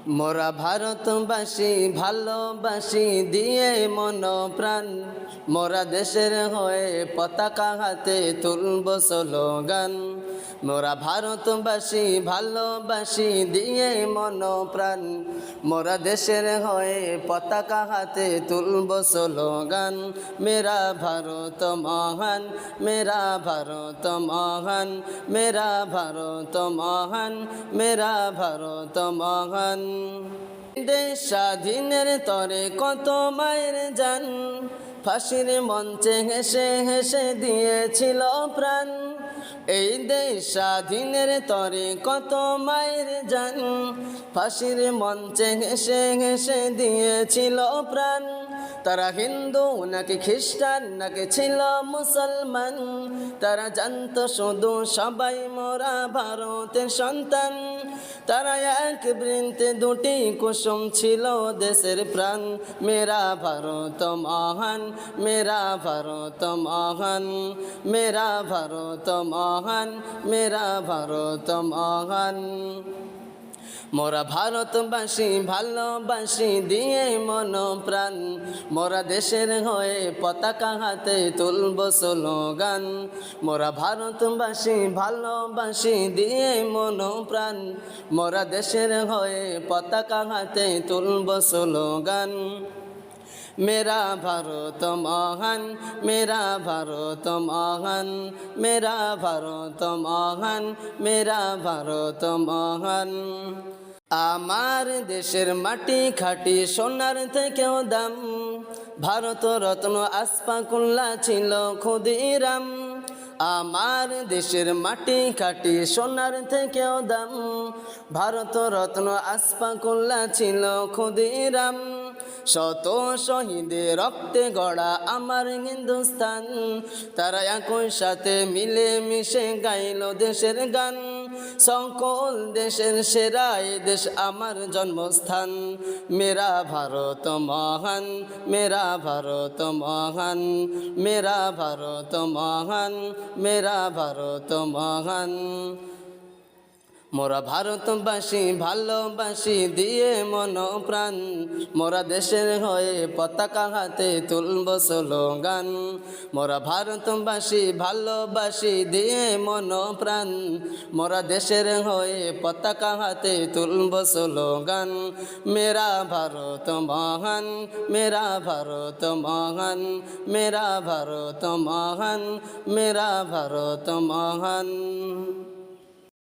মোরা ভারতবাসী ভালোবাসি দিয়ে মন প্রাণ, মোরা দেশের হয়ে পতাকা হাতে তুলব স্লোগান। মোরা ভারতবাসী ভালোবাসি দিয়ে মন প্রাণ, মোরা দেশের হয়ে পতাকা হাতে তুলব স্লোগান। মেরা ভারত মহান, মেরা ভারত মহান, মেরা ভারত মহান, মেরা ভারত মহান। দেশ স্বাধীনের তরে কত মায়ের জান, ফাঁসির মঞ্চে হেসে হেসে দিয়েছিল প্রাণ। এই দেশ স্বাধীনের তরে কত মায়ের জান, ফাঁসির মঞ্চে হেসে হেসে দিয়েছিল প্রাণ। তারা হিন্দু নাকি খ্রিস্টান নাকি ছিল মুসলমান, তারা জানতো শুধু সবাই মোরা ভারতের সন্তান। তারা এক বৃন্তে দুটি কুসুম ছিল দেশের প্রাণ। মেরা ভারত মহান, মেরা ভারত মহান, মেরা ভারত মহান, মেরা ভারত মহান। মোরা ভারতবাসী ভালোবাসি দিয়ে মন প্রাণ, মোরা দেশের হয়ে পতাকা হাতে তুলব স্লোগান। মোরা ভারতবাসী ভালোবাসি দিয়ে মন প্রাণ, মোরা দেশের হয়ে পতাকা হাতে তুলব স্লোগান। মেরা ভারত মহান, মেরা ভারত মহান, মেরা ভারত মহান, মেরা ভারত মহান। আমার দেশের মাটি খাঁটি সোনার থেকেও দাম, ভারত রত্ন আশফাকুল্লাহ ছিল ক্ষুদিরাম। আমার দেশের মাটি খাঁটি সোনার থেকেও দাম, ভারত রত্ন আশফাকুল্লাহ ছিল ক্ষুদিরাম। শত শহীদের রক্তে গড়া আমার হিন্দুস্তান, তারা একই সাথে মিলে মিশে গাইল দেশের গান। সকল দেশের সেরা এই দেশ আমার জন্মস্থান। মেরা ভারত মহান, মেরা ভারত মহান, মেরা ভারত মহান, মেরা ভারত মহান। মোরা ভারতবাসী ভালোবাসি দিয়ে মন প্রাণ, মোরা দেশের হয়ে পতাকা হাতে তুলব স্লোগান। মোরা ভারতবাসী ভালোবাসি দিয়ে মন প্রাণ, মোরা দেশের হয়ে পতাকা হাতে তুলব স্লোগান। মেরা ভারত মহান, মেরা ভারত মহান, মেরা ভারত মহান, মেরা ভারত মহান।